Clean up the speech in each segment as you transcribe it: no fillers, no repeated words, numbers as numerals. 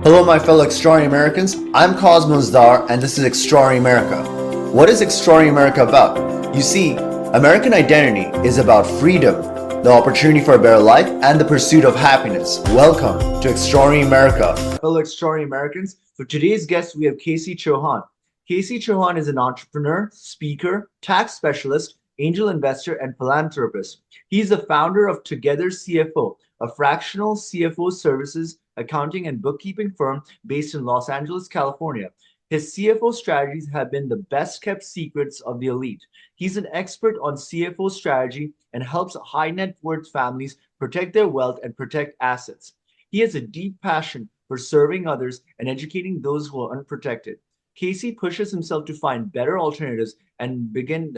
Hello, my fellow Extraordinary Americans. I'm Cosmos Dar, and this is Extraordinary America. What is Extraordinary America about? You see, American identity is about freedom, the opportunity for a better life, and the pursuit of happiness. Welcome to Extraordinary America. Fellow Extraordinary Americans, for today's guest, we have Casey Chohan. Casey Chohan is an entrepreneur, speaker, tax specialist, angel investor, and philanthropist. He's the founder of Together CFO, a fractional CFO services, accounting, and bookkeeping firm based in Los Angeles, California. His CFO strategies have been the best kept secrets of the elite. He's an expert on CFO strategy and helps high net worth families protect their wealth and protect assets. He has a deep passion for serving others and educating those who are unprotected. Casey pushes himself to find better alternatives and began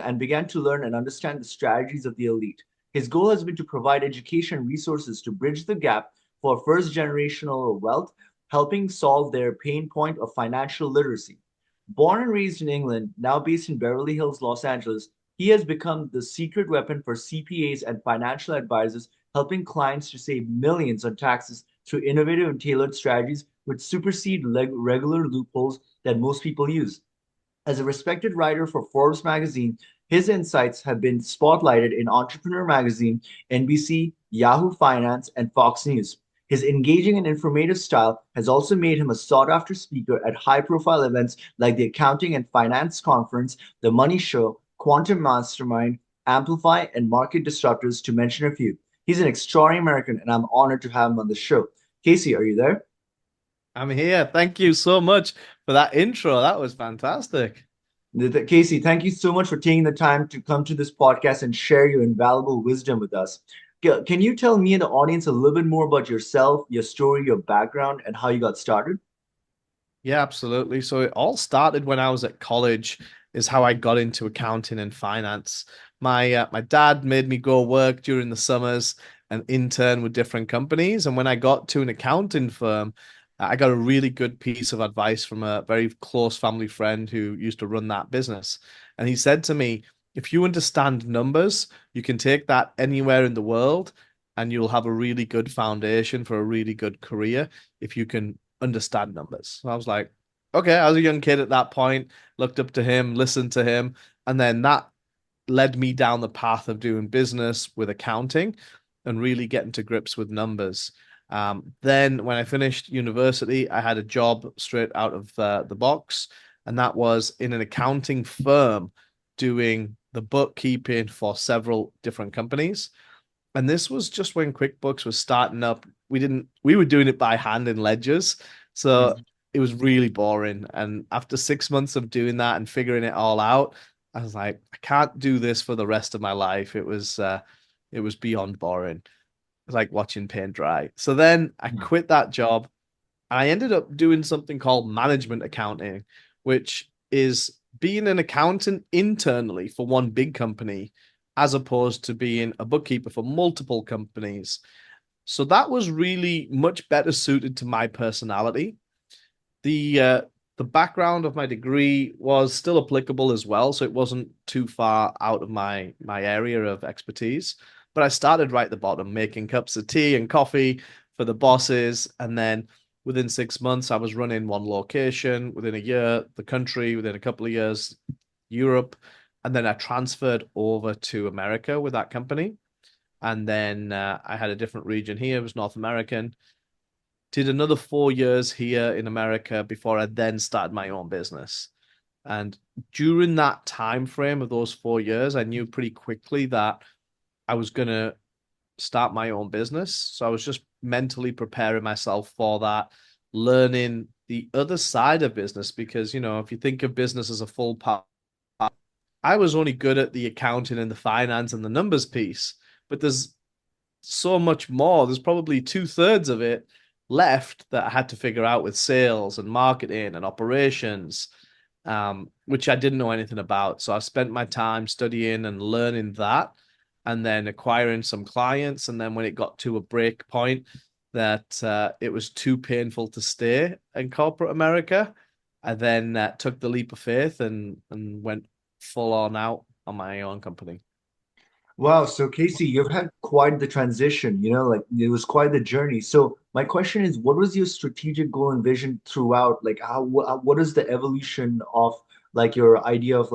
to learn and understand the strategies of the elite. His goal has been to provide education resources to bridge the gap for first generational wealth, helping solve their pain point of financial literacy. Born and raised in England, now based in Beverly Hills, Los Angeles, he has become the secret weapon for CPAs and financial advisors, helping clients to save millions on taxes through innovative and tailored strategies which supersede regular loopholes that most people use. As a respected writer for Forbes magazine, his insights have been spotlighted in Entrepreneur magazine, NBC, Yahoo Finance, and Fox News. His engaging and informative style has also made him a sought after speaker at high profile events like the Accounting and Finance Conference, The Money Show, Quantum Mastermind, Amplify, and Market Disruptors, to mention a few. He's an extraordinary American, and I'm honored to have him on the show. Casey, are you there? I'm here. Thank you so much for that intro. That was fantastic. Casey, thank you so much for taking the time to come to this podcast and share your invaluable wisdom with us. Can you tell me and the audience a little bit more about yourself, your story, your background, and how you got started? Yeah, absolutely. So it all started when I was at college, is how I got into accounting and finance. My dad made me go work during the summers and intern with different companies. And when I got to an accounting firm, I got a really good piece of advice from a very close family friend who used to run that business. And he said to me, if you understand numbers, you can take that anywhere in the world and you'll have a really good foundation for a really good career if you can understand numbers. So I was like, okay, I was a young kid at that point, looked up to him, listened to him, and then that led me down the path of doing business with accounting and really getting to grips with numbers. Then when I finished university, I had a job straight out of the box, and that was in an accounting firm doing the bookkeeping for several different companies. And this was just when QuickBooks was starting up. We were doing it by hand in ledgers. So Mhm. it was really boring. And after 6 months of doing that and figuring it all out, I was like, I can't do this for the rest of my life. It was beyond boring. It was like watching paint dry. So then I quit that job. I ended up doing something called management accounting, which is being an accountant internally for one big company as opposed to being a bookkeeper for multiple companies. So that was really much better suited to my personality. The background of my degree was still applicable as well, so it wasn't too far out of my area of expertise. But I started right at the bottom, making cups of tea and coffee for the bosses, and then within 6 months, I was running one location. Within a year, the country. Within a couple of years, Europe, and then I transferred over to America with that company. And then I had a different region here. It was North American. Did another 4 years here in America before I then started my own business. And during that time frame of those 4 years, I knew pretty quickly that I was gonna start my own business. So I was just mentally preparing myself for that, learning the other side of business because if you think of business as a full part, I was only good at the accounting and the finance and the numbers piece, but there's so much more. There's probably two-thirds of it left that I had to figure out with sales and marketing and operations, which I didn't know anything about. So I spent my time studying and learning that and then acquiring some clients. And then when it got to a break point that it was too painful to stay in corporate America, I then took the leap of faith and went full on out on my own company. Wow, so Casey, you've had quite the transition, like it was quite the journey. So my question is, what was your strategic goal and vision throughout? Like what is the evolution of like your idea of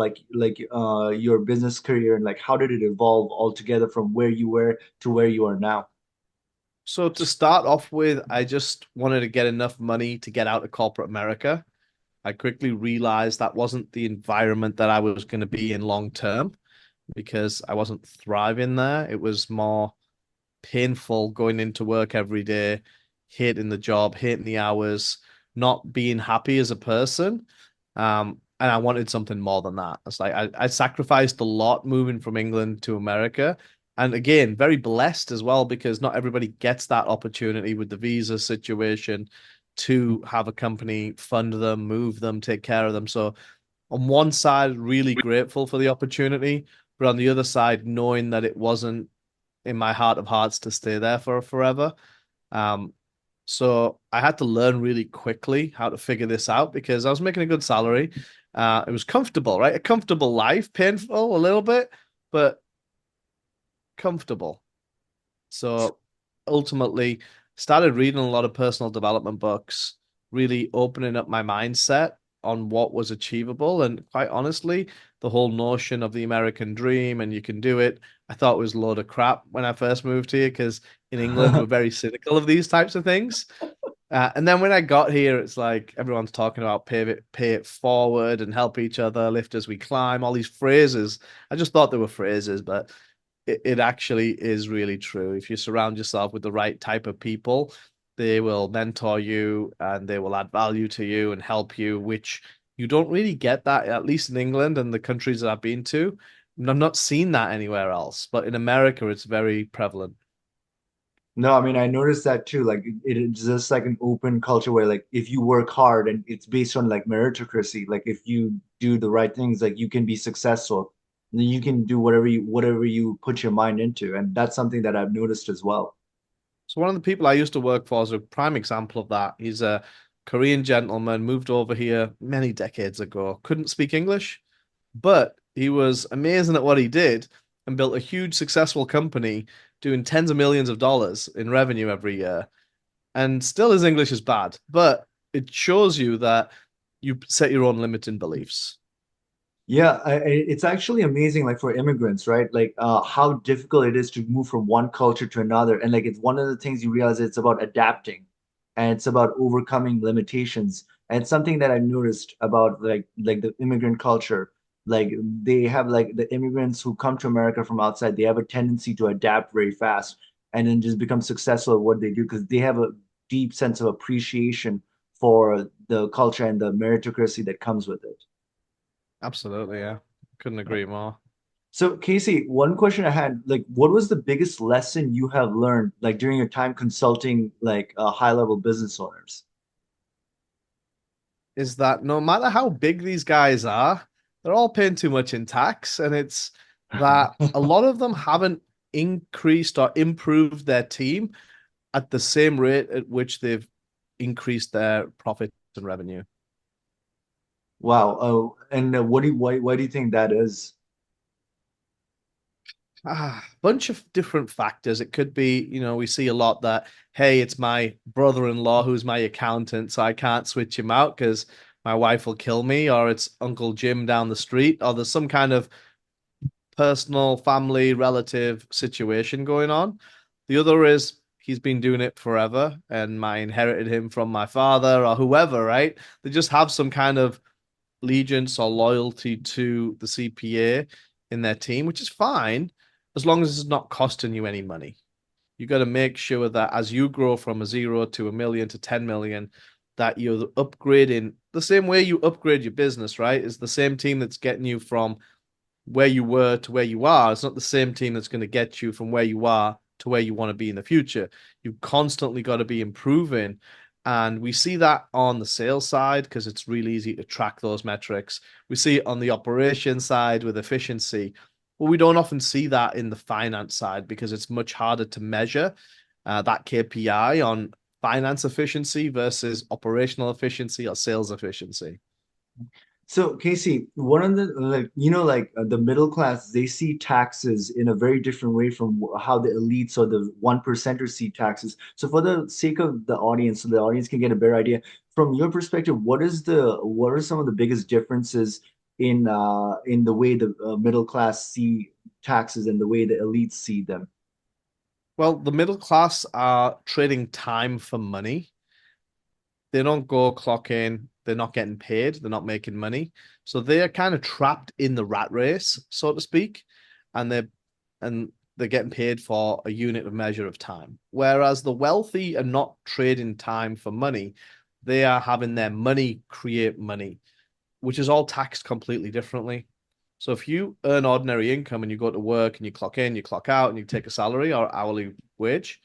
your business career and like how did it evolve altogether from where you were to where you are now? So to start off with, I just wanted to get enough money to get out of corporate America. I quickly realized that wasn't the environment that I was going to be in long term because I wasn't thriving there. It was more painful going into work every day, hating the job, hating the hours, not being happy as a person. And I wanted something more than that. It's like I sacrificed a lot moving from England to America. And again, very blessed as well because not everybody gets that opportunity with the visa situation to have a company fund them, move them, take care of them. So on one side, really grateful for the opportunity, but on the other side, knowing that it wasn't in my heart of hearts to stay there for forever. Um, so I had to learn really quickly how to figure this out because I was making a good salary. It was comfortable, right? A comfortable life, painful a little bit, but comfortable. So ultimately, started reading a lot of personal development books, really opening up my mindset on what was achievable. And quite honestly, the whole notion of the American dream and you can do it, I thought was a load of crap when I first moved here because in England we're very cynical of these types of things. And then when I got here, it's like everyone's talking about pay it forward and help each other, lift as we climb, all these phrases. I just thought they were phrases, but it actually is really true. If you surround yourself with the right type of people, they will mentor you and they will add value to you and help you, which you don't really get that, at least in England and the countries that I've been to. And I've not seen that anywhere else, but in America, it's very prevalent. No, I mean, I noticed that too. Like it's just like an open culture where like if you work hard and it's based on like meritocracy, like if you do the right things, like you can be successful. And then you can do whatever you put your mind into. And that's something that I've noticed as well. So one of the people I used to work for is a prime example of that. He's a Korean gentleman, moved over here many decades ago, couldn't speak English, but he was amazing at what he did and built a huge successful company doing tens of millions of dollars in revenue every year. And still his English is bad, but it shows you that you set your own limiting beliefs. Yeah, it's actually amazing, like for immigrants, right? Like how difficult it is to move from one culture to another. And like it's one of the things you realize it's about adapting and it's about overcoming limitations. And it's something that I've noticed about like the immigrant culture. Like they have like the immigrants who come to America from outside, they have a tendency to adapt very fast and then just become successful at what they do because they have a deep sense of appreciation for the culture and the meritocracy that comes with it. Absolutely, yeah. Couldn't agree more. So, Casey, one question I had, like, what was the biggest lesson you have learned, like, during your time consulting, like, high-level business owners? Is that no matter how big these guys are, they're all paying too much in tax. And it's that a lot of them haven't increased or improved their team at the same rate at which they've increased their profits and revenue. Wow. Oh, and why do you think that is? Bunch of different factors. It could be, we see a lot that, hey, it's my brother-in-law who's my accountant, so I can't switch him out because my wife will kill me, or it's Uncle Jim down the street, or there's some kind of personal, family, relative situation going on. The other is he's been doing it forever and I inherited him from my father or whoever, right? They just have some kind of allegiance or loyalty to the CPA in their team, which is fine as long as it's not costing you any money. You got to make sure that as you grow from a zero to a million to 10 million, that you're upgrading the same way you upgrade your business, right? Is the same team that's getting you from where you were to where you are. It's not the same team that's going to get you from where you are to where you want to be in the future. You've constantly got to be improving. And we see that on the sales side because it's really easy to track those metrics. We see it on the operation side with efficiency, but we don't often see that in the finance side because it's much harder to measure that KPI on finance efficiency versus operational efficiency or sales efficiency. So, Casey, one of the the middle class, they see taxes in a very different way from how the elites or the one percenters see taxes. So, for the sake of the audience, so the audience can get a better idea, from your perspective, what are some of the biggest differences in the way the middle class see taxes and the way the elites see them? Well, the middle class are trading time for money. They don't go clock in, they're not getting paid, they're not making money. So they're kind of trapped in the rat race, so to speak, and they're getting paid for a unit of measure of time. Whereas the wealthy are not trading time for money, they are having their money create money, which is all taxed completely differently. So if you earn ordinary income and you go to work and you clock in, you clock out, and you take a salary or hourly wage,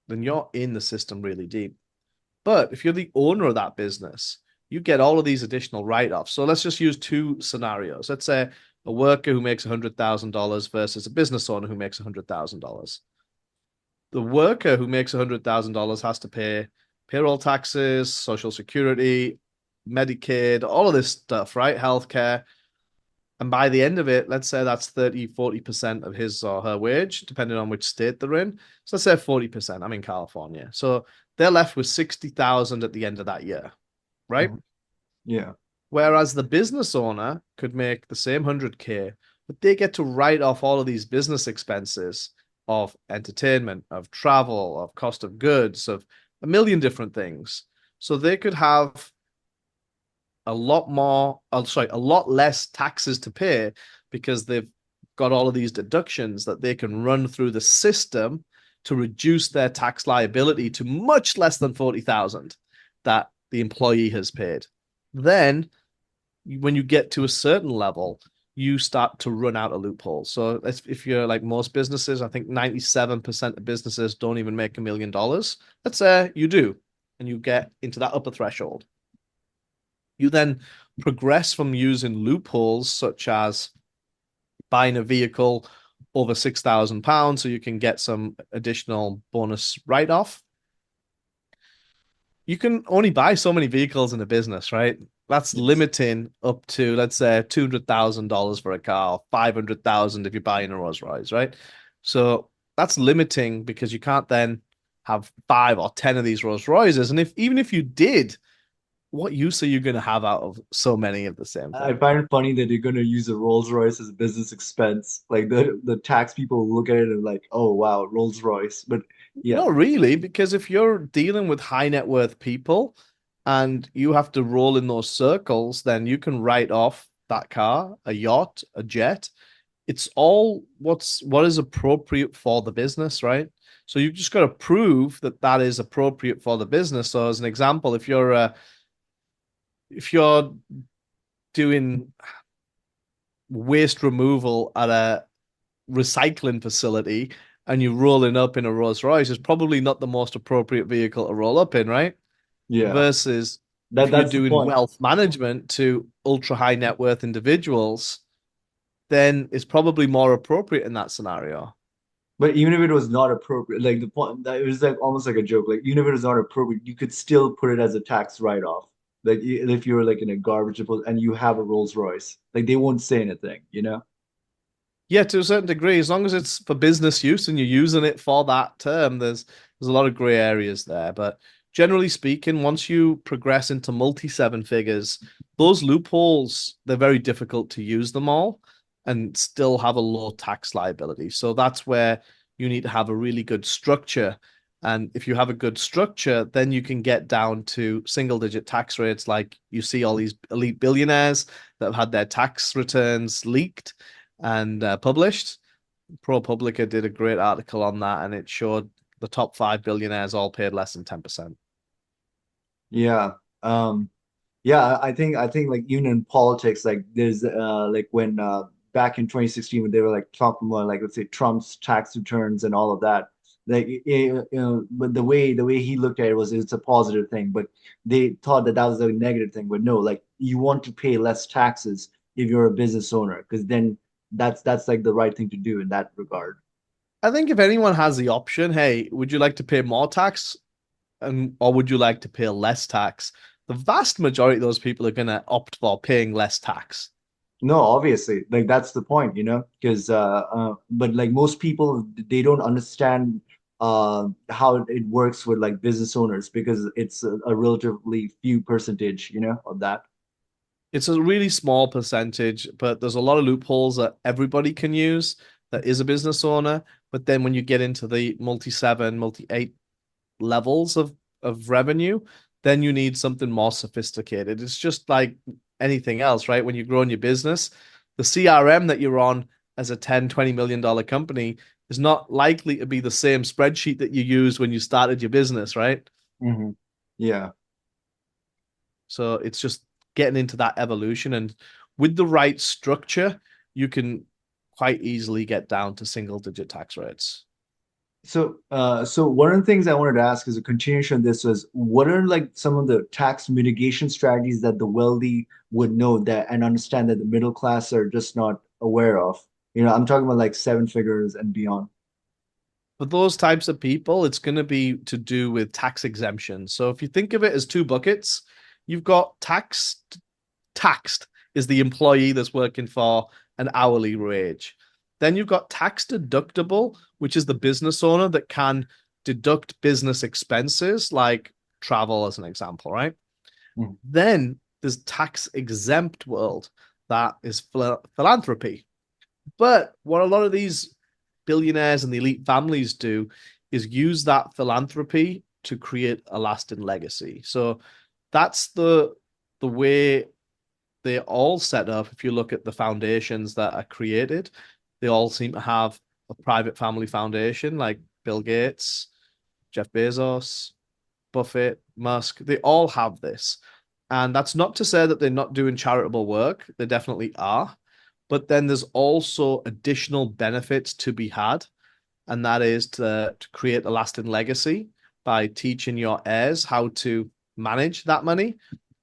then you're in the system really deep. But if you're the owner of that business, you get all of these additional write-offs. So let's just use two scenarios. Let's say a worker who makes $100,000 versus a business owner who makes $100,000. The worker who makes $100,000 has to pay payroll taxes, social security, Medicaid, all of this stuff, right? Healthcare. And by the end of it, let's say that's 30, 40% of his or her wage, depending on which state they're in. So let's say 40%. I'm in California. So they're left with 60,000 at the end of that year, right? Mhm. Yeah. Whereas the business owner could make the same 100K, but they get to write off all of these business expenses of entertainment, of travel, of cost of goods, of a million different things. So they could have a lot more, oh, sorry, a lot less taxes to pay because they've got all of these deductions that they can run through the system to reduce their tax liability to much less than 40,000 that the employee has paid. Then when you get to a certain level, you start to run out of loopholes. So if you're like most businesses, I think 97% of businesses don't even make $1 million. Let's say you do, and you get into that upper threshold. You then progress from using loopholes such as buying a vehicle over £6,000 so you can get some additional bonus write off. You can only buy so many vehicles in a business, right? That's Yes. limiting up to, let's say, $200,000 for a car, 500,000 if you're buying a Rolls Royce, right? So that's limiting because you can't then have 5 or 10 of these Rolls Royces. And if even if you did, what use are you going to have out of so many of the same I thing? find it funny that you're going to use a Rolls Royce as a business expense. Like the tax people look at it and like, oh wow, Rolls Royce. But yeah, Not really, because if you're dealing with high net worth people and you have to roll in those circles, then you can write off that car, a yacht, a jet. It's all what is appropriate for the business, right? So you've just got to prove that that is appropriate for the business. So as an example, if you're doing waste removal at a recycling facility and you're rolling up in a Rolls Royce, it's probably not the most appropriate vehicle to roll up in, right? yeah. Versus That if you're that's the doing point. wealth management to ultra high net worth individuals, then it's probably more appropriate in that scenario. But even if it was not appropriate, like the point that it was like almost like a joke. Like even if it was not appropriate, you could still put it as a tax write-off. Like if you were like in a garbage disposal and you have a Rolls Royce, like they won't say anything, you know? Yeah, to a certain degree, as long as it's for business use and you're using it for that term, there's a lot of gray areas there. But generally speaking, once you progress into multi seven figures, those loopholes, they're very difficult to use them all and still have a low tax liability. So that's where you need to have a really good structure. And if you have a good structure, then you can get down to single digit tax rates like you see all these elite billionaires that have had their tax returns leaked and published. ProPublica did a great article on that, and it showed the top 5 billionaires all paid less than 10%. Yeah. Yeah, I think like even in politics, like there's like when back in 2016 when they were like talking about like let's say Trump's tax returns and all of that, like but the way he looked at it was it's a positive thing, but they thought that that was a negative thing. But no, like you want to pay less taxes if you're a business owner, because then that's like the right thing to do in that regard. I think if anyone has the option, hey, would you like to pay more tax and or would you like to pay less tax? the vast majority of those people are going to opt for paying less tax. No, obviously, like that's the point, because but like most people, they don't understand how it works with like business owners because it's a relatively few percentage, of that. It's a really small percentage, but there's a lot of loopholes that everybody can use that is a business owner. But then when you get into the multi-7, multi-8 levels of revenue, then you need something more sophisticated. It's just like anything else, right? When you grow in your business, the CRM that you're on as a 10, $20 million company is not likely to be the same spreadsheet that you used when you started your business, right? Hmm. Yeah. So it's just getting into that evolution. And with the right structure, you can quite easily get down to single digit tax rates. So one of the things I wanted to ask as a continuation of this was, what are like some of the tax mitigation strategies that the wealthy would know that and understand that the middle class are just not aware of? I'm talking about like seven figures and beyond. For those types of people, it's going to be to do with tax exemption. So if you think of it as two buckets, you've got taxed is the employee that's working for an hourly wage. Then you've got tax deductible, which is the business owner that can deduct business expenses like travel, as an example, right? Mhm. Then there's tax exempt world that is philanthropy. But what a lot of these billionaires and the elite families do is use that philanthropy to create a lasting legacy. So that's the way they're all set up. If you look at the foundations that are created, they all seem to have a private family foundation, like Bill Gates, Jeff Bezos, Buffett, Musk. They all have this. And that's not to say that they're not doing charitable work. They definitely are. But then there's also additional benefits to be had, and that is to create a lasting legacy by teaching your heirs how to manage that money,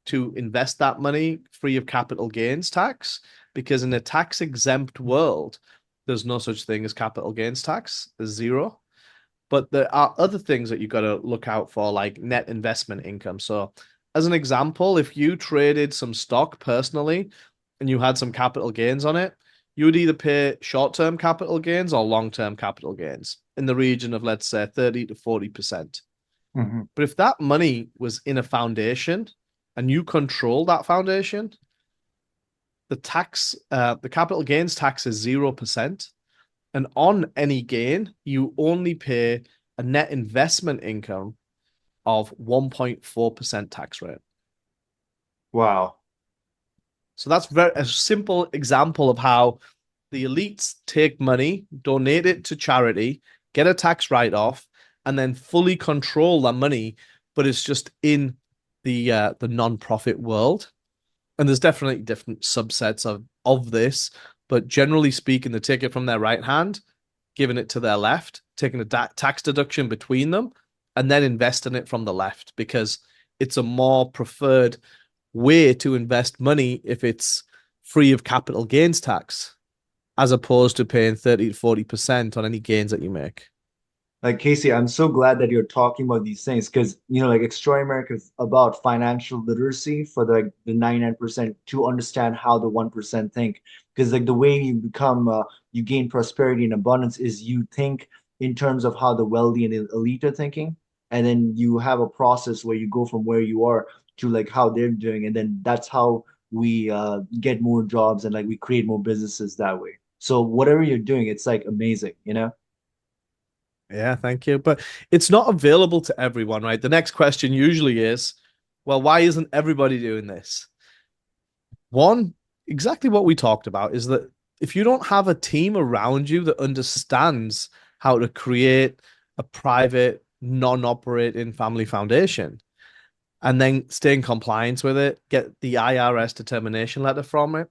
to invest that money free of capital gains tax. Because in a tax exempt world, there's no such thing as capital gains tax, there's zero. But there are other things that you've got to look out for, like net investment income. So, as an example, if you traded some stock personally and you had some capital gains on it, you would either pay short term capital gains or long term capital gains in the region of, let's say, 30 to 40%. Mhm. But if that money was in a foundation and you control that foundation, the capital gains tax is 0%. And on any gain, you only pay a net investment income of 1.4% tax rate. Wow. So that's a simple example of how the elites take money, donate it to charity, get a tax write-off, and then fully control that money, but it's just in the non-profit world. And there's definitely different subsets of this, but generally speaking, they take it from their right hand, giving it to their left, taking a tax deduction between them, and then investing it from the left because it's a more preferred way to invest money if it's free of capital gains tax, as opposed to paying 30 to 40% on any gains that you make. Like Casey, I'm so glad that you're talking about these things because like Extraordinary America is about financial literacy for the 99% to understand how the 1% think. Because like the way you gain prosperity and abundance is you think in terms of how the wealthy and the elite are thinking, and then you have a process where you go from where you are to like how they're doing, and then that's how we get more jobs and like we create more businesses that way. So whatever you're doing, it's like amazing. Yeah, thank you. But it's not available to everyone, right? The next question usually is, well, why isn't everybody doing this? One, exactly what we talked about is that if you don't have a team around you that understands how to create a private, non-operating family foundation and then stay in compliance with it, get the IRS determination letter from it,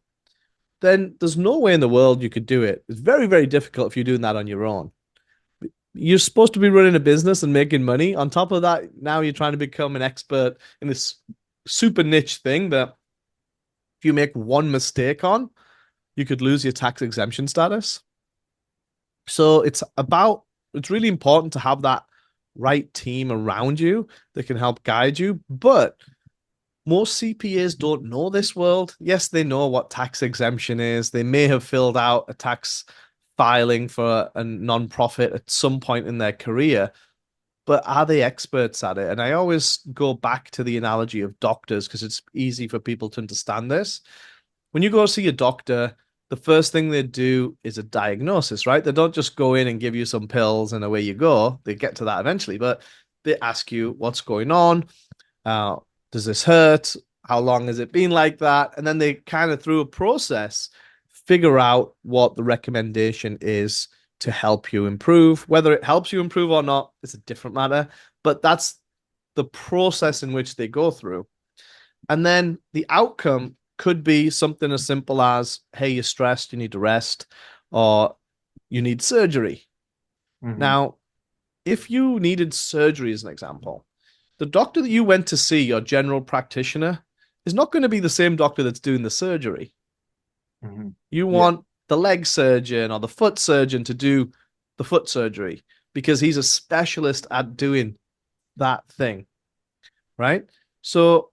then there's no way in the world you could do it. It's very, very difficult if you're doing that on your own. You're supposed to be running a business and making money. On top of that, now you're trying to become an expert in this super niche thing that if you make one mistake on, you could lose your tax exemption status. So it's really important to have that right team around you that can help guide you. But most CPAs don't know this world. Yes, they know what tax exemption is. They may have filled out a tax filing for a non-profit at some point in their career, but are they experts at it? And I always go back to the analogy of doctors because it's easy for people to understand this. When you go see a doctor, the first thing they do is a diagnosis, right? They don't just go in and give you some pills and away you go. They get to that eventually, but they ask you what's going on. Uh, does this hurt? How long has it been like that? And then they kind of, through a process, figure out what the recommendation is to help you improve. Whether it helps you improve or not is a different matter, but that's the process in which they go through. And then the outcome could be something as simple as, hey, you're stressed, you need to rest, or you need surgery. Hmm. Now, if you needed surgery, as an example, the doctor that you went to see, your general practitioner, is not going to be the same doctor that's doing the surgery. Hmm. You Yeah. want the leg surgeon or the foot surgeon to do the foot surgery because he's a specialist at doing that thing, right? So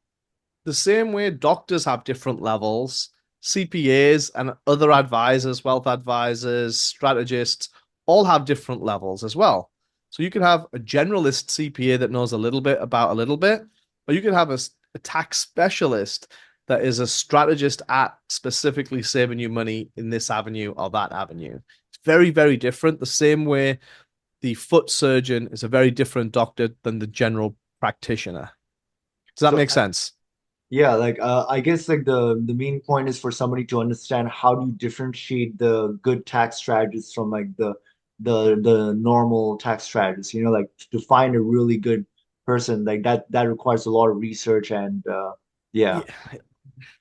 the same way doctors have different levels, CPAs and other advisors, wealth advisors, strategists, all have different levels as well. So you can have a generalist CPA that knows a little bit about a little bit, or you can have a tax specialist that is a strategist at specifically saving you money in this avenue or that avenue. It's very, very different. The same way the foot surgeon is a very different doctor than the general practitioner. Does that So make sense? yeah, like I guess like the main point is for somebody to understand how do you differentiate the good tax strategies from like the normal tax strategies. You know, like to find a really good person like that requires a lot of research and yeah. Yeah,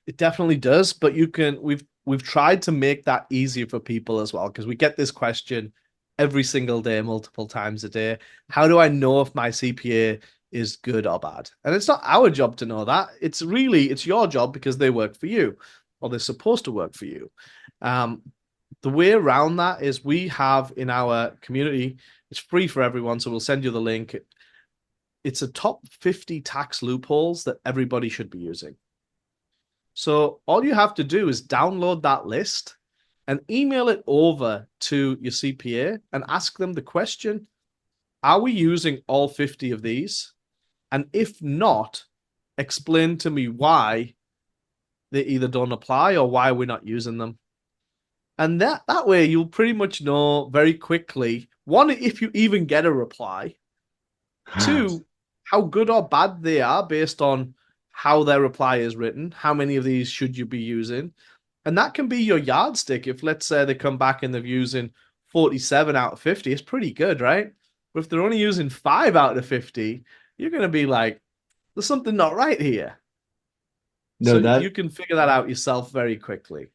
it definitely does, but we've tried to make that easier for people as well because we get this question every single day, multiple times a day. How do I know if my CPA is good or bad? And it's not our job to know that. It's your job because they work for you or they're supposed to work for you. Um, the way around that is we have in our community, it's free for everyone, so we'll send you the link. It's a top 50 tax loopholes that everybody should be using. So all you have to do is download that list and email it over to your CPA and ask them the question, are we using all 50 of these? And if not, explain to me why they either don't apply or why we're not using them. And that way you'll pretty much know very quickly, one, if you even get a reply, two, how good or bad they are based on how their reply is written, how many of these should you be using. And that can be your yardstick. If let's say they come back and they're using 47 out of 50, it's pretty good, right? But if they're only using 5 out of 50, you're going to be like, there's something not right here. So No, you can figure that out yourself very quickly.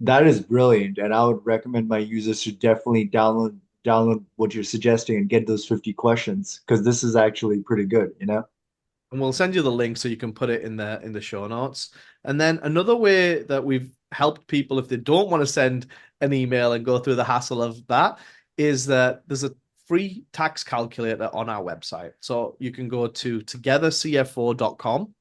that is brilliant, and I would recommend my users to definitely download what you're suggesting and get those 50 questions because this is actually pretty good, you know? And we'll send you the link so you can put it in the show notes. And then another way that we've helped people if they don't want to send an email and go through the hassle of that is that there's a free tax calculator on our website. So you can go to togethercfo.com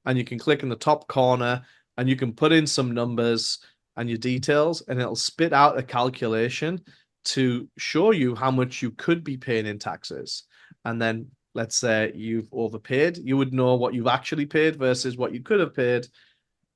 and you can click in the top corner and you can put in some numbers and your details and it'll spit out a calculation to show you how much you could be paying in taxes. And then let's say you've overpaid, you would know what you've actually paid versus what you could have paid.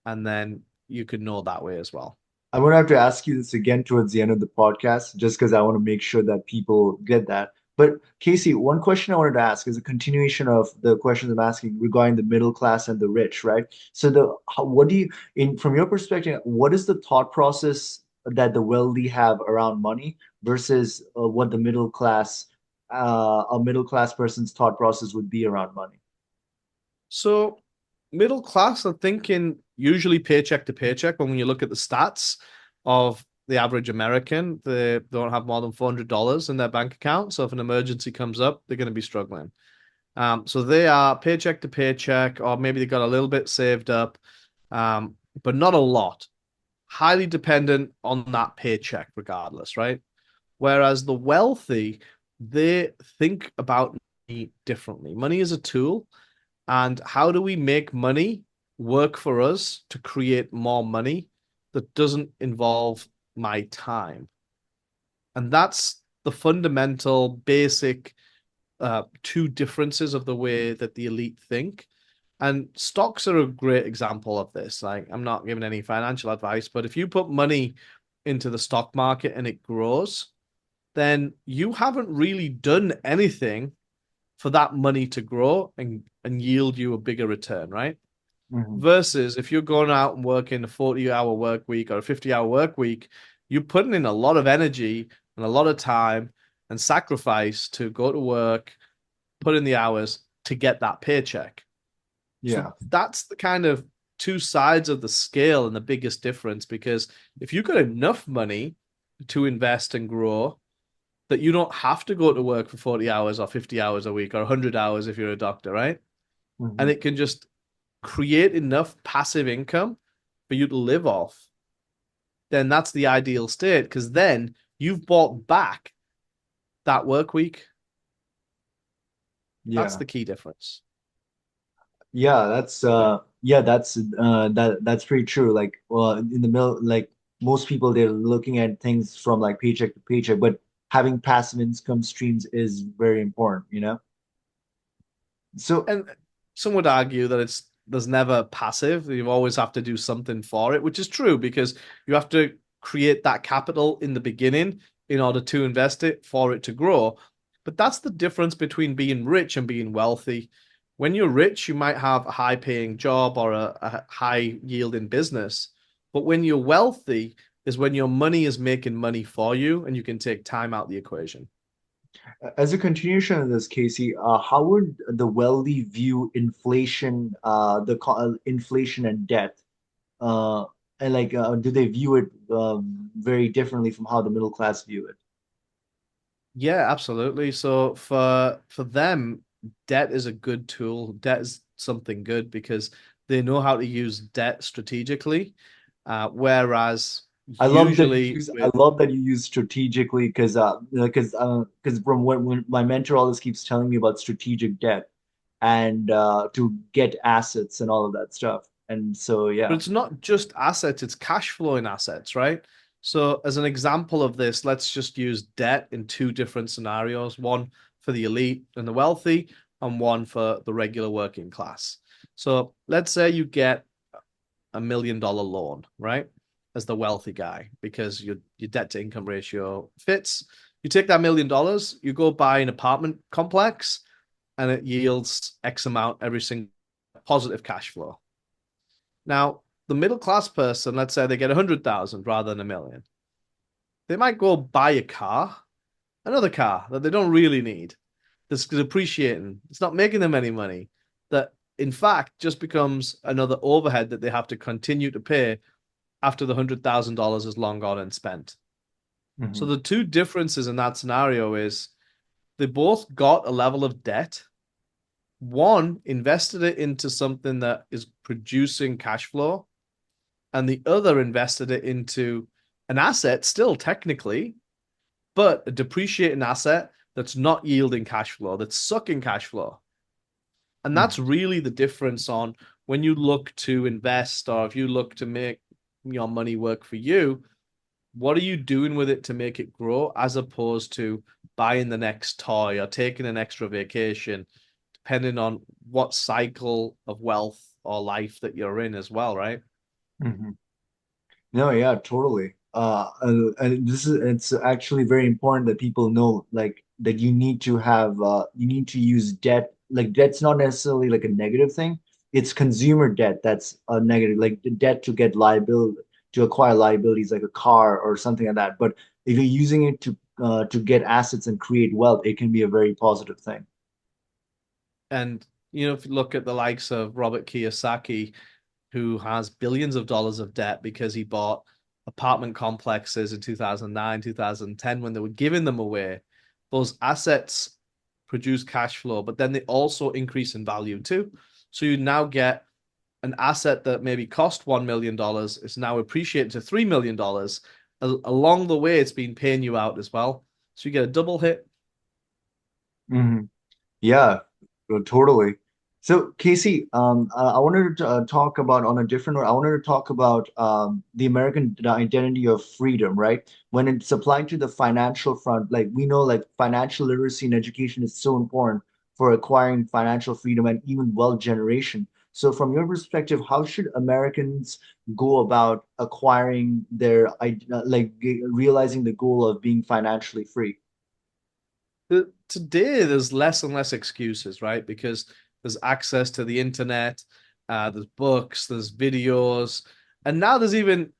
And then you could know that way as well. I'm gonna have to ask you this again towards the end of the podcast, just because I want to make sure that people get that. But Casey, one question I wanted to ask is a continuation of the questions I'm asking regarding the middle class and the rich, right? So what do you, in from your perspective, what is the thought process that the wealthy have around money versus what the a middle class person's thought process would be around money? So middle class are thinking usually paycheck to paycheck. When you look at the stats of the average American, they don't have more than $400 in their bank account. So if an emergency comes up, they're going to be struggling. So they are paycheck to paycheck, or maybe they got a little bit saved up, but not a lot. Highly dependent on that paycheck, regardless, right? Whereas the wealthy, they think about money differently. Money is a tool, and how do we make money? work for us to create more money that doesn't involve my time. And that's the fundamental, basic two differences of the way that the elite think. And stocks are a great example of this. Like, I'm not giving any financial advice, but if you put money into the stock market and it grows, then you haven't really done anything for that money to grow and yield you a bigger return, right? Hmm. Versus if you're going out and working a 40-hour work week or a 50-hour work week, you're putting in a lot of energy and a lot of time and sacrifice to go to work, put in the hours to get that paycheck. So Yeah. that's the kind of two sides of the scale and the biggest difference, because if you've got enough money to invest and grow, that you don't have to go to work for 40 hours or 50 hours a week or 100 hours if you're a doctor, right? And Hmm. it can just create enough passive income for you to live off, then that's the ideal state, because then you've bought back that work week. That's Yeah. the key difference. That's pretty true. Like, in the middle, like most people, they're looking at things from like paycheck to paycheck, but having passive income streams is very important, you know? So And some would argue that it's there's never passive. You always have to do something for it, which is true, because you have to create that capital in the beginning in order to invest it for it to grow. But that's the difference between being rich and being wealthy. When you're rich, you might have a high paying job or a high yielding business. But when you're wealthy is when your money is making money for you and you can take time out the equation. as a continuation of this, Casey, how would the wealthy view inflation, inflation and debt? Uh, and like, do they view it very differently from how the middle class view it? Yeah, absolutely. So for them, debt is a good tool. Debt is something good because they know how to use debt strategically. Whereas usually I with love that you use strategically because from when my mentor always keeps telling me about strategic debt and to get assets and all of that stuff. And so but yeah. it's not just assets, it's cash flowing assets, right? So as an example of this, let's just use debt in two different scenarios, one for the elite and the wealthy, and one for the regular working class. So let's say you get $1 million loan, right? As the wealthy guy, because your debt to income ratio fits. You take that $1 million, you go buy an apartment complex, and it yields X amount every single positive cash flow. Now, the middle class person, let's say they get 100,000 rather than a million. They might go buy a car, another car that they don't really need, that's depreciating. It's not making them any money. That in fact just becomes another overhead that they have to continue to pay after the $100,000 is long gone and spent. So Hmm. the two differences in that scenario is they both got a level of debt. One invested it into something that is producing cash flow, and the other invested it into an asset, still technically, but a depreciating asset that's not yielding cash flow, that's sucking cash flow. And that's Hmm. really the difference on when you look to invest or if you look to make your money work for you, what are you doing with it to make it grow as opposed to buying the next toy or taking an extra vacation, depending on what cycle of wealth or life that you're in as well, right? Hmm. No, yeah, totally. And it's actually very important that people know like that you need to use debt. Like debt's not necessarily like a negative thing. It's consumer debt that's a negative, like the debt to get liability to acquire liabilities like a car or something like that. But if you're using it to get assets and create wealth, it can be a very positive thing. And if you look at the likes of Robert Kiyosaki, who has billions of dollars of debt because he bought apartment complexes in 2009, 2010 when they were giving them away. Those assets produce cash flow, but then they also increase in value too. So you now get an asset that maybe cost $1 million is now appreciated to $3 million. Along the way, it's been paying you out as well. So you get a double hit. Hmm. Yeah, totally. So, Casey, I wanted to talk about on a different note. I wanted to talk about the American identity of freedom, right? When it's applied to the financial front, like we know, like financial literacy and education is so important for acquiring financial freedom and even wealth generation. So, from your perspective, how should Americans go about acquiring their, realizing the goal of being financially free? Today, there's less and less excuses, right? Because there's access to the internet, there's books, there's videos, and now there's even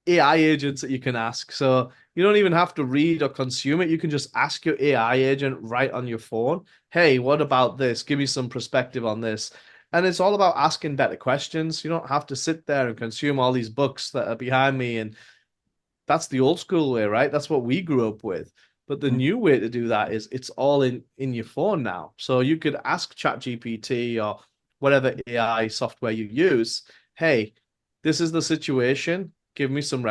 AI agents that you can ask. So you don't even have to read or consume it. You can just ask your AI agent right on your phone, hey, what about this? Give me some perspective on this. And it's all about asking better questions. You don't have to sit there and consume all these books that are behind me. And that's the old school way, right? That's what we grew up with. But the new way to do that is it's all in your phone now. So you could ask ChatGPT or whatever AI software you use, hey, this is the situation. Give me some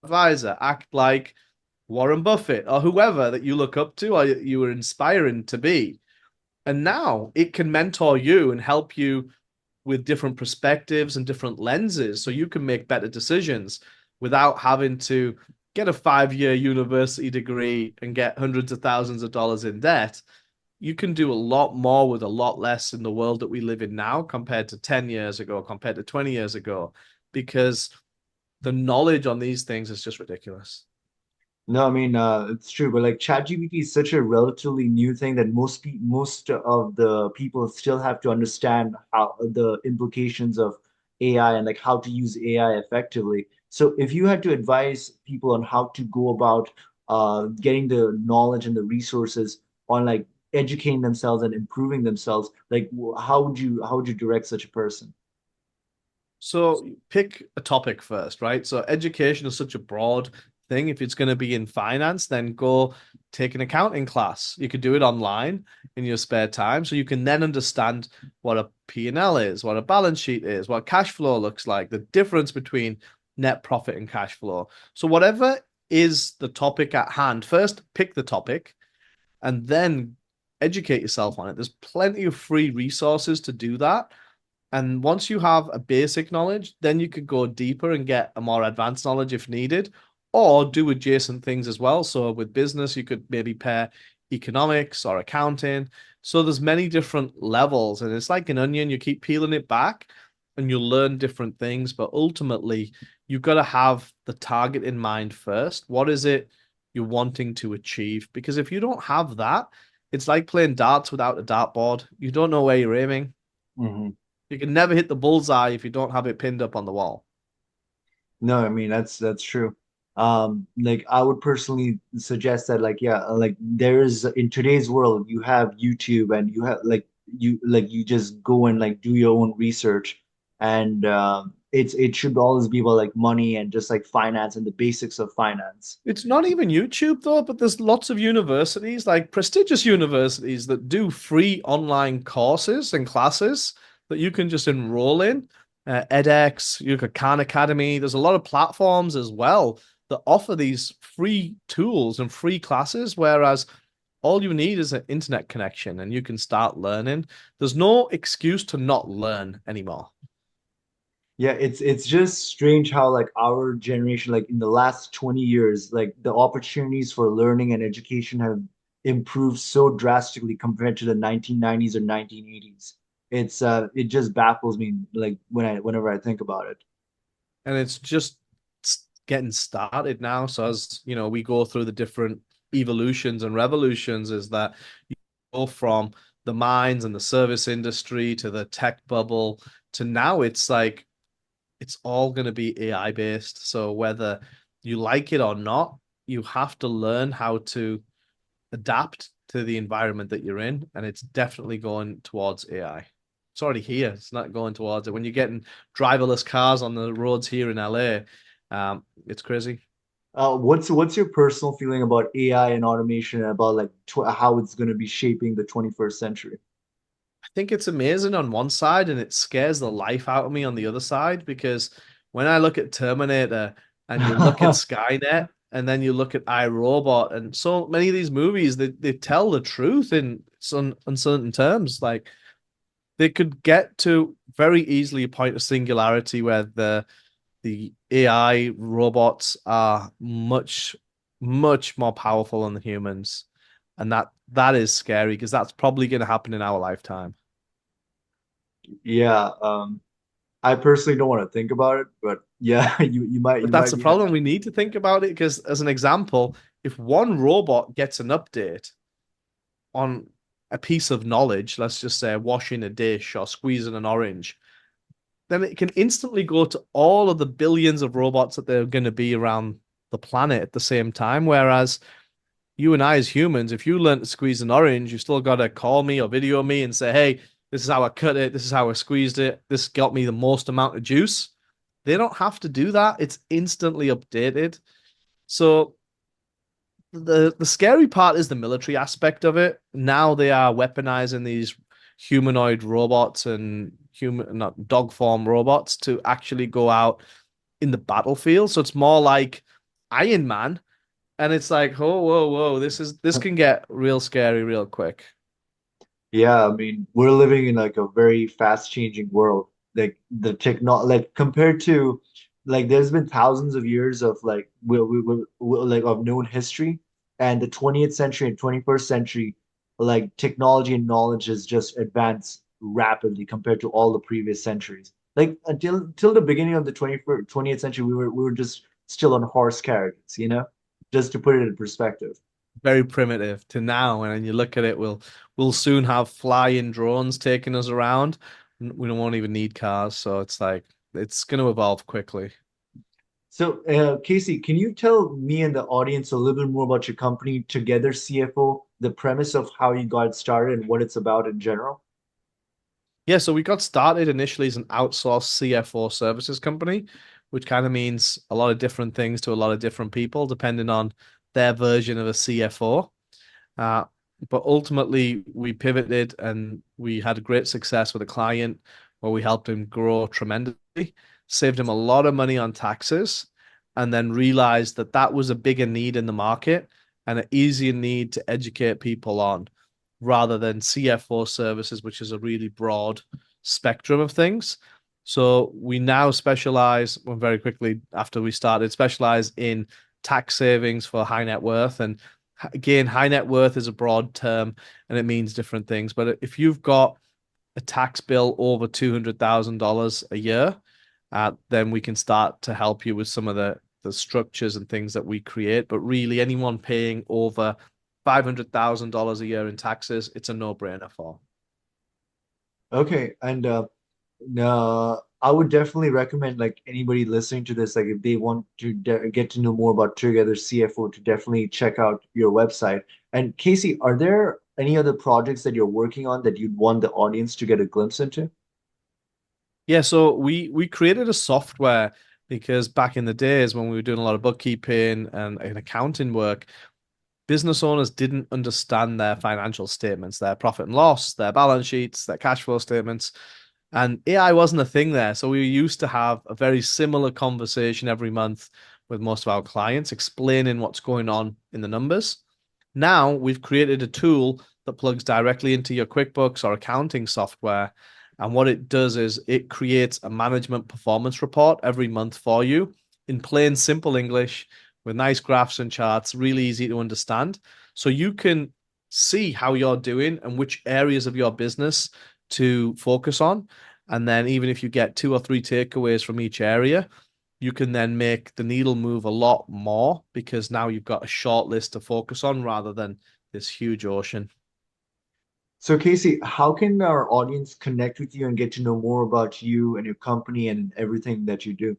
advisor. Act like Warren Buffett or whoever that you look up to or you were inspiring to be. And now it can mentor you and help you with different perspectives and different lenses so you can make better decisions without having to get a 5 year university degree and get hundreds of thousands of dollars in debt. You can do a lot more with a lot less in the world that we live in now compared to 10 years ago, compared to 20 years ago, because the knowledge on these things is just ridiculous. No, I mean it's true, but like ChatGPT is such a relatively new thing that most of the people still have to understand how the implications of AI and like how to use AI effectively. So if you had to advise people on how to go about getting the knowledge and the resources on like educating themselves and improving themselves, like how would you direct such a person? So pick a topic first, right? So education is such a broad thing. If it's going to be in finance, then go take an accounting class. You could do it online in your spare time. So you can then understand what a P&L is, what a balance sheet is, what cash flow looks like, the difference between net profit and cash flow. So whatever is the topic at hand, first pick the topic and then educate yourself on it. There's plenty of free resources to do that. And once you have a basic knowledge, then you could go deeper and get a more advanced knowledge if needed, or do adjacent things as well. So with business, you could maybe pair economics or accounting. So there's many different levels, and it's like an onion. You keep peeling it back and you'll learn different things. But ultimately, you've got to have the target in mind first. What is it you're wanting to achieve? Because if you don't have that, it's like playing darts without a dartboard. You don't know where you're aiming. Mhm. You can never hit the bullseye if you don't have it pinned up on the wall. No, I mean that's true. Like I would personally suggest that like yeah, like there is in today's world you have YouTube and you have you just go and like do your own research and it should always be about like money and just like finance and the basics of finance. It's not even YouTube though, but there's lots of universities, like prestigious universities, that do free online courses and classes that you can just enroll in. edX, you got Khan Academy. There's a lot of platforms as well that offer these free tools and free classes, whereas all you need is an internet connection and you can start learning. There's no excuse to not learn anymore. Yeah, it's just strange how like our generation, like in the last 20 years, like the opportunities for learning and education have improved so drastically compared to the 1990s or 1980s. It just baffles me like whenever I think about it. And it's just getting started now. So as you know, we go through the different evolutions and revolutions, is that you go from the mines and the service industry to the tech bubble to now it's like it's all going to be AI based. So whether you like it or not, you have to learn how to adapt to the environment that you're in, and it's definitely going towards AI. It's already here. It's not going towards it. When you're getting driverless cars on the roads here in LA, it's crazy. What's your personal feeling about AI and automation and about like tw how it's going to be shaping the 21st century? I think it's amazing on one side, and it scares the life out of me on the other side because when I look at Terminator and you look at Skynet, And then you look at iRobot, and so many of these movies, they tell the truth in some uncertain terms. Like they could get to very easily a point of singularity where the AI robots are much more powerful than the humans, and that is scary because that's probably going to happen in our lifetime. Yeah, I personally don't want to think about it, but yeah, But you that's might the be. problem. We need to think about it because, as an example, if one robot gets an update on a piece of knowledge, let's just say washing a dish or squeezing an orange, then it can instantly go to all of the billions of robots that there are going to be around the planet at the same time. Whereas you and I, as humans, if you learn to squeeze an orange, you still got to call me or video me and say, hey, this is how I cut it. This is how I squeezed it. This got me the most amount of juice. They don't have to do that. It's instantly updated. So the scary part is the military aspect of it. Now they are weaponizing these humanoid robots and human not dog form robots to actually go out in the battlefield. So it's more like Iron Man, and it's like, oh, whoa, this can get real scary real quick. Yeah, I mean, we're living in like a very fast changing world. Like the like compared to like there's been thousands of years of like like of known history, and the 20th century and 21st century, like technology and knowledge has just advanced rapidly compared to all the previous centuries. Like until the beginning of the 21st 20th century, we were just still on horse carriages, just to put it in perspective. Very primitive to now, and then you look at it, we'll soon have flying drones taking us around. We don't won't even need cars, so it's like it's going to evolve quickly. So, Casey, can you tell me and the audience a little bit more about your company, Together CFO, the premise of how you got started and what it's about in general? Yeah, so we got started initially as an outsourced CFO services company, which kind of means a lot of different things to a lot of different people, depending on their version of a CFO. Uh, but ultimately, we pivoted and we had great success with a client where we helped him grow tremendously, saved him a lot of money on taxes, and then realized that that was a bigger need in the market and an easier need to educate people on rather than CFO services, which is a really broad spectrum of things. So we now specialize, well, very quickly after we started, specialize in tax savings for high net worth. And again, high net worth is a broad term and it means different things. But if you've got a tax bill over $200,000 a year, then we can start to help you with some of the structures and things that we create. But really, anyone paying over $500,000 a year in taxes, it's a no-brainer for. Okay, and I would definitely recommend like anybody listening to this, like if they want to get to know more about Together CFO, to definitely check out your website. And Casey, are there any other projects that you're working on that you'd want the audience to get a glimpse into? Yeah, so we created a software because back in the days when we were doing a lot of bookkeeping and accounting work, business owners didn't understand their financial statements, their profit and loss, their balance sheets, their cash flow statements. And AI wasn't a thing there. So we used to have a very similar conversation every month with most of our clients, explaining what's going on in the numbers. Now we've created a tool that plugs directly into your QuickBooks or accounting software. And what it does is it creates a management performance report every month for you in plain, simple English with nice graphs and charts, really easy to understand. So you can see how you're doing and which areas of your business to focus on. And then, even if you get two or three takeaways from each area, you can then make the needle move a lot more because now you've got a short list to focus on rather than this huge ocean. So, Casey, how can our audience connect with you and get to know more about you and your company and everything that you do?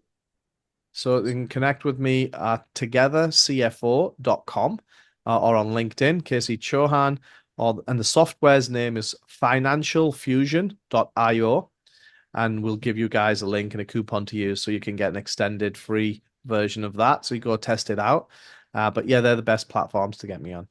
So they can connect with me at togethercfo.com or on LinkedIn, Casey Chohan, and the software's name is financialfusion.io. And we'll give you guys a link and a coupon to use so you can get an extended free version of that. So you go test it out. But yeah, they're the best platforms to get me on.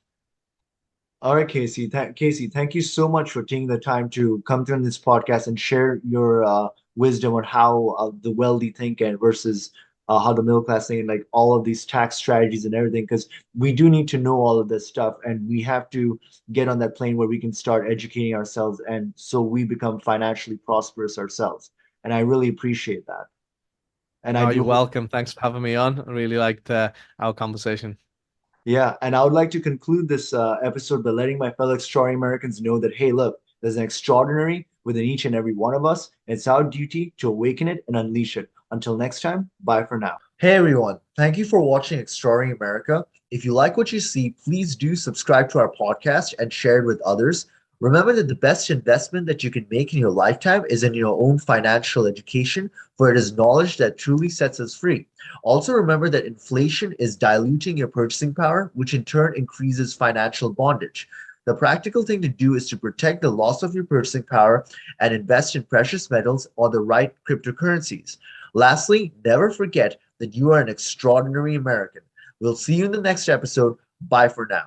All right, Casey. Casey, thank you so much for taking the time to come through on this podcast and share your wisdom on how the wealthy think and versus how the middle class thing and like all of these tax strategies and everything, because we do need to know all of this stuff, and we have to get on that plane where we can start educating ourselves, and so we become financially prosperous ourselves. And I really appreciate that. And I Oh, do you're hope. welcome. Thanks for having me on. I really liked our conversation. Yeah, and I would like to conclude this episode by letting my fellow extraordinary Americans know that, hey, look, there's an extraordinary within each and every one of us. And it's our duty to awaken it and unleash it. Until next time, bye for now. Hey everyone, thank you for watching Extraordinary America. If you like what you see, please do subscribe to our podcast and share it with others. Remember that the best investment that you can make in your lifetime is in your own financial education, for it is knowledge that truly sets us free. Also, remember that inflation is diluting your purchasing power, which in turn increases financial bondage. The practical thing to do is to protect the loss of your purchasing power and invest in precious metals or the right cryptocurrencies. Lastly, never forget that you are an extraordinary American. We'll see you in the next episode. Bye for now.